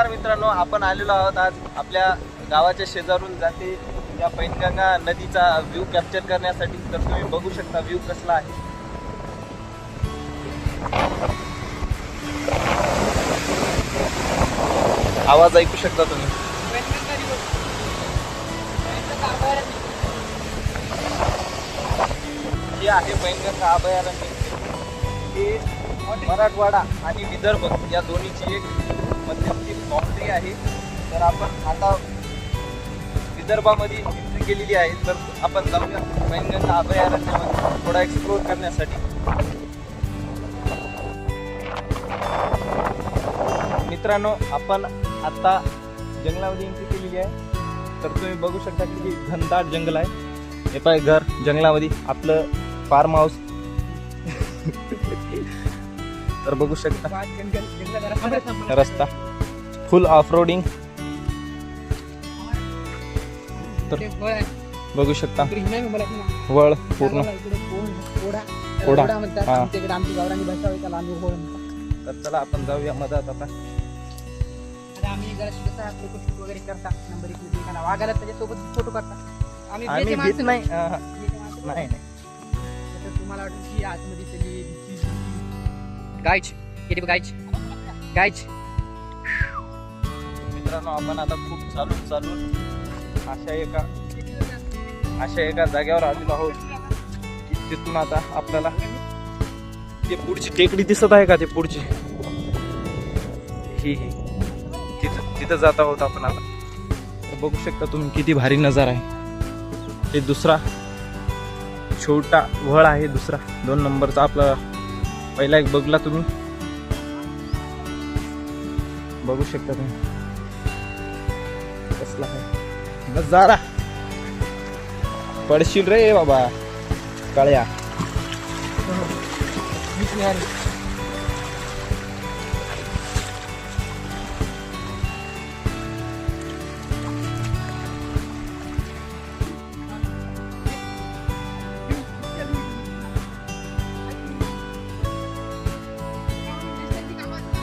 नमस्कार मित्रांनो, आपण आलेलो आहोत आज आपल्या गावाच्या शेजारून जाते या पैनगंगा नदीचा व्ह्यू कॅप्चर करण्यासाठी. तर तुम्ही बघू शकता व्ह्यू कसला आहे. आवाज ऐकू शकता तुम्ही. हे आहे पैनगंगा अभयारण्य. हे मराठवाडा आणि विदर्भ या दोन्हीची एक मध्यस्थी बाउंड्री आहे. तर आपण आता विदर्भामध्ये एंट्री केलेली आहे. तर आपण जाऊया पैनगंगा अभयारण्यामध्ये थोडा एक्सप्लोर करण्यासाठी. मित्रांनो, आपण आता जंगलामध्ये एंट्री केलेली आहे. तर तुम्ही बघू शकता की घनदाट जंगल आहे. हे पाय घर जंगलामध्ये आपलं फार्म हाऊस. तर बघू शकता रस्ता फुल ऑफ रोडिंग. तर बघू शकता वळ पूर्ण ओढा. तर चला आपण जाऊया मधात आता. आम्ही फोटो वगैरे करता नंबर एक वागायला त्याच्यासोबत फोटो करता. आम्ही भीत नाही. नाही तुम्हाला वाटतं की आतमध्ये गायच मित्रांनो, आपण आता खूप चालून अशा एका जागेवर आलेलो आहोत. तिथून आता आपल्याला ते पुढची टेकडी दिसत आहे का, ते पुढची ही तिथं जात आहोत आपण आता. तर बघू शकता तुम्ही किती भारी नजारा आहे. हे दुसरा छोटा वळ आहे, दुसरा 2 नंबरचा. आपला पहिला एक बघला तुम्ही, बघू शकता तुम्ही कसला आहे नजारा. पडशील रे बाबा काळ्या.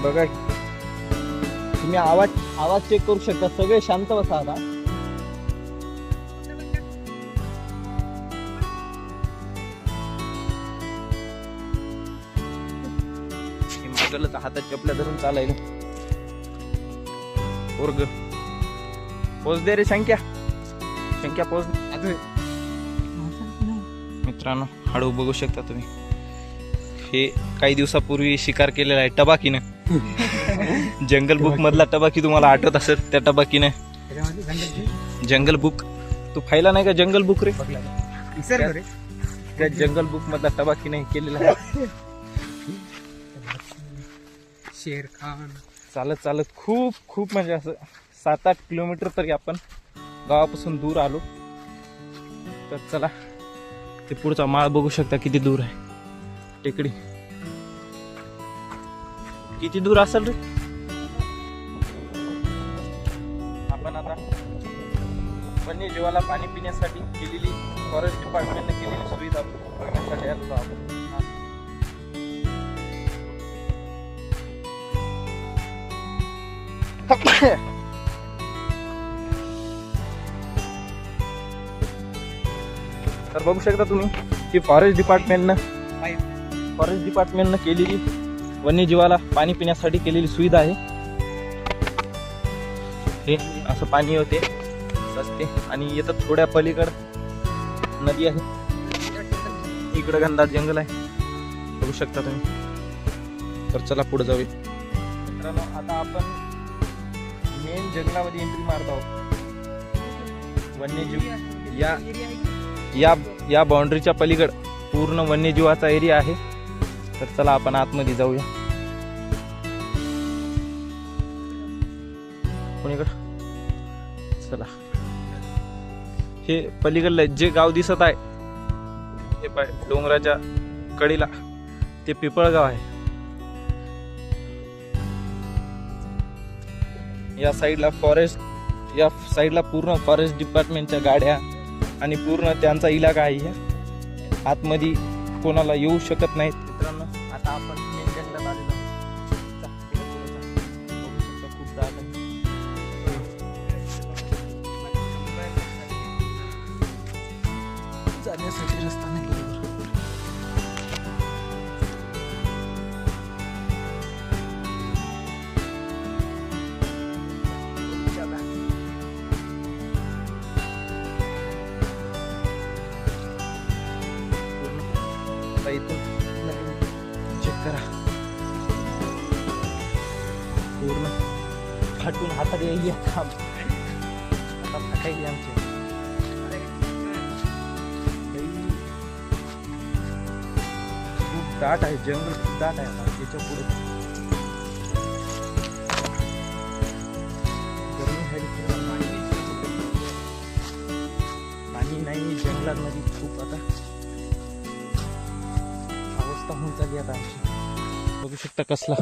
बघा तुम्ही आवाज चेक करू शकता. सगळे शांत बसा आता. हातात चपल्या धरून चालायला. पोरग पोच दे रे संख्या पोच. मित्रांनो, हळू बघू शकता तुम्ही. हे काही दिवसापूर्वी शिकार केलेला आहे टबाकीनं. जंगल बुक मधला टबाकी तुम्हाला आठवत असेल. त्या टबाकीने जंगल बुक, तू फायला नाही का जंगल बुक रे? त्या जंगल बुक मधला टबाकीने केलेला आहे. शेर खान चालत खूप म्हणजे असं 7-8 किलोमीटर तरी आपण गावापासून दूर आलो. तर चला, ते पुढचा माळ बघू शकता किती दूर आहे. टेकडी किती दूर असेल रे. आपण आता वन्यजीवाला पाणी पिण्यासाठी केलेली, फॉरेस्ट डिपार्टमेंटने केलेली सुविधा बघण्यासाठी आलो आपण. तर बघू शकता तुम्ही की फॉरेस्ट डिपार्टमेंटनं केलेली वन्यजीवाला पाणी पिण्यासाठी केलेली सुविधा आहे. हे असं पाणी होते सस्ते. आणि येतात थोड्या पलीकड नदी आहे. इकडं घनदाट जंगल आहे, बघू शकता तुम्ही. तर चला पुढे जाऊया मित्रांनो. आता आपण मेन जंगलामध्ये एंट्री मारत आहोत. वन्यजीव या बाउंड्रीच्या पलीकड पूर्ण वन्यजीवाचा एरिया आहे. तर चला आपण आतमध्ये जाऊया. कोणीकडं चला. हे पलीकडलं जे गाव दिसत आहे, हे पाय डोंगराच्या कडीला, ते पिपळगाव आहे. या साईडला पूर्ण फॉरेस्ट डिपार्टमेंटच्या गाड्या आणि पूर्ण त्यांचा इलाका आहे. आतमध्ये कोणाला येऊ शकत नाहीत. मित्रांनो, आता आपण मेन जंगलात आलेलो आहोत. खूप दाट आहे. इथून चेक करा, पूर्ण फाटून हातात यायली आता फाटायली आमचे. खूप दाट आहे जंगल, खूप दाट आहे आता याच्या पुढे. पाणी नाही जंगलांमध्ये, खूप आता अवस्था होऊन चालली आता आमची. बघू शकता कसला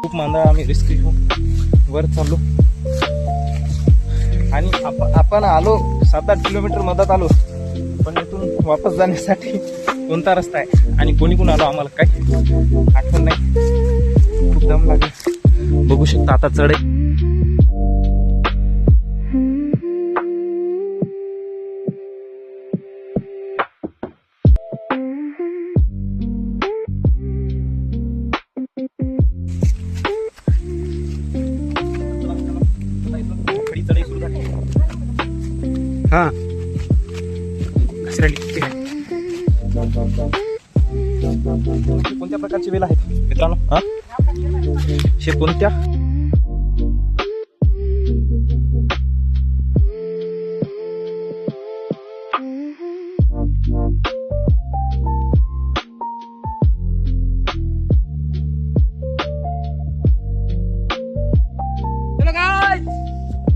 खूप मांदा आम्ही रिस्क घेऊन वर चाललो. आणि आपण आलो 7-8 किलोमीटर मधात आलो, पण इथून वापस जाण्यासाठी कोणता रस्ता आहे आणि कोणी कोण आलो आम्हाला काही आठवण नाही. खूप दम लागला. बघू शकता आता चढ हा कोणत्या प्रकारची वेल आहेत मित्रांनो? हा हे कोणत्या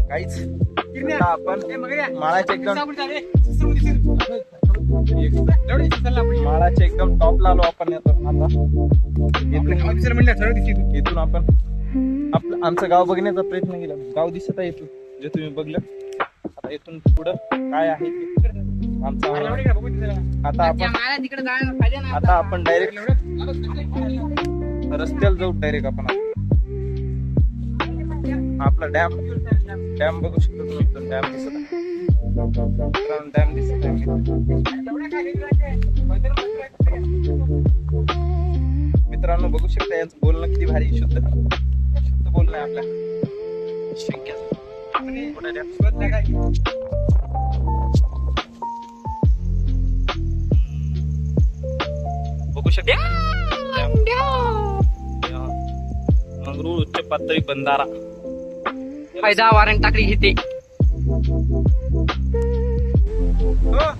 काहीच आपण माळाच्या एकदम टॉपला आलो आपण. आता इथून आपण आमचं गाव बघण्याचा प्रयत्न केला. गाव दिसत आहे इथून, जे तुम्ही बघलं. आता इथून पुढं काय आहे आमचं आता आपण डायरेक्ट रस्त्याला जाऊ. डायरेक्ट आपण आपला डॅम बघू शकतो तुम्ही. इथून डॅम दिसत आहे, डॅम दिसत आहे मित्रांनो. बघू शकता यांचं बोलणं किती भारी, शुद्ध बोलणं आहे आपल्या शंक्याचं. बघू शकता मंगरूळ उच्च पातळी बंधारा फायदा वारण टाकली घेते.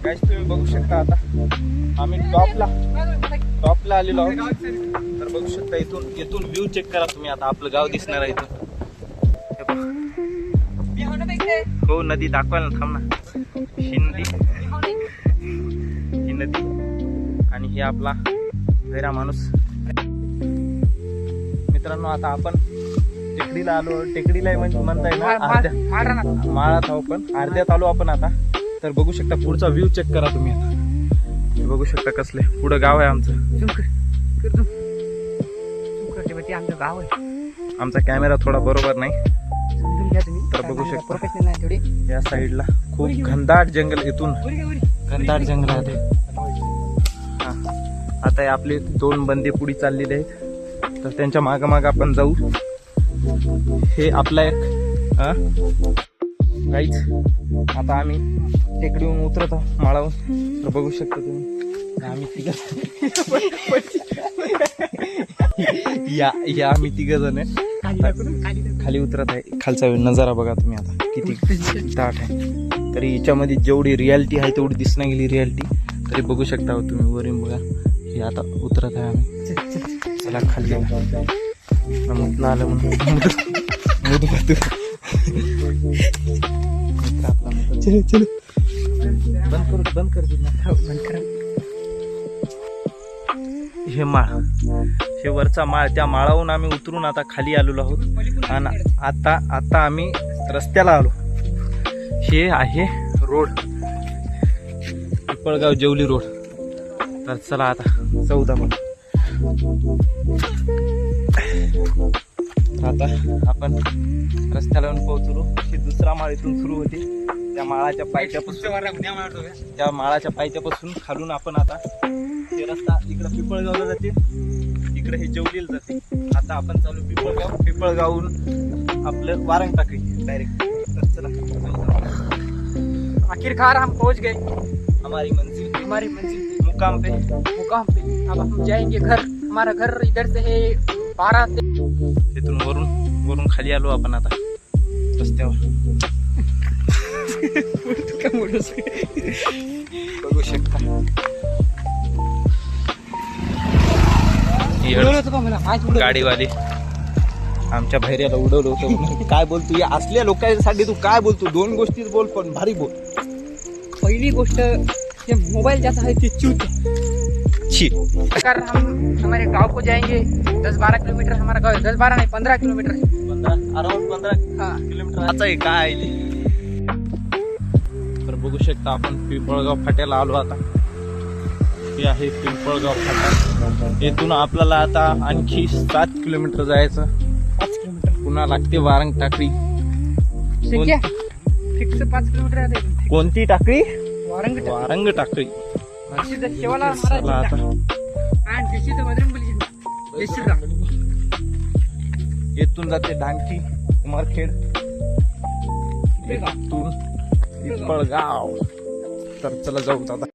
गाइस तुम्ही बघू शकता आता आम्ही टॉपला आलेलो आहोत. तर बघू शकता इथून व्ह्यू चेक करा तुम्ही. आता आपलं गाव दिसणार आहे इथून. हो नदी दाखवायला थांब ना. ही नदी आणि हे आपला गैरा माणूस. मित्रांनो आता आपण टेकडीला आलो. टेकडीला म्हणजे म्हणताय ना माळात आहो, पण अर्ध्यात आलो आपण आता. तर बघू शकता पुढचा व्ह्यू चेक करा तुम्ही. आता बघू शकता कसले पुढं गाव आहे आमचं. आमचं गाव आहे. आमचा कॅमेरा थोडा बरोबर नाही, तर बघू शकता या साईडला खूप घनदाट जंगल. इथून घनदाट जंगल आहे. हा आता हे आपले 2 बंदे पुढे चाललेले आहेत, तर त्यांच्या माग आपण जाऊ. हे आपला एक काहीच. आता आम्ही टेकडीहून उतरत आहोत माळावून. तर बघू शकता तुम्ही आम्ही आम्ही 3 जण खाली उतरत आहे. खालचा नजारा बघा तुम्ही आता किती दाट आहे. तरी याच्यामध्ये जेवढी रियालिटी आहे तेवढी दिसण्या गेली रियालिटी. तरी बघू शकता तुम्ही वरून बघा. हे आता उतरत आहे आम्ही. चला खाली मुतला आलं म्हणून चलो बंद कर हे माळ, हे वरचा माळ. त्या माळावरून आम्ही उतरून आता खाली आलेलो आहोत. आणि आता आम्ही रस्त्याला आलो. हे आहे रोड, पिपळगाव जेवली रोड. तर चला आता 14 मग आता आपण रस्त्याला येऊन पोहोचलो. अशी दुसरा माळ इथून सुरू होते. त्या माळाच्या पायथ्यापासून खालून आपण आता हे रस्ता इकडं पिंपळगावला जाते, इकडे हे जेवलीला जाते. आता आपण चालू पिंपळगावहून आपलं वारंग टाकली डायरेक्ट. तर चला आखिरकार हम पहुंच गए हमारी मंजिल मुकाम पे. अब हम जाएंगे घर. हमारा घर इधर से है 12 से. तिथून वरून खाली आलो आपण आता रस्त्यावर. बघू शकता गाडीवाली आमच्या भैऱ्याला उडवलं होतं म्हणून. काय बोलतो या असल्या लोकांसाठी तू काय बोलतो? 2 गोष्टीच बोल पण भारी बोल. पहली गोष्ट ये मोबाइल जैसा है कि चूत. छी. अगर हम हमारे गांव को जाएंगे 10-12 किलोमीटर. हमारा गांव 10-12 नहीं 15 किलोमीटर है. 15 हाँ. किलोमीटर आता आहे काय आहे. तर बघू शकता आपण पिंपळगाव फाट्याला आलो आता. हे आहे पिंपळगाव फाटा. येथून आपल्याला आता आणखी 7 किलोमीटर जायचं. 5 किलोमीटर पुन्हा लागते वारंग टाकळी. ठीक है. फिक्स 5 किलोमीटर आहे. कोणती टाकळी? वारंग टाकळी. शेवाला चला आता आणि देशी मधुरंबली देशीला. येथून जाते डांकी उमरखेड, येथून पिंपळगाव. तर चला जाऊ आता.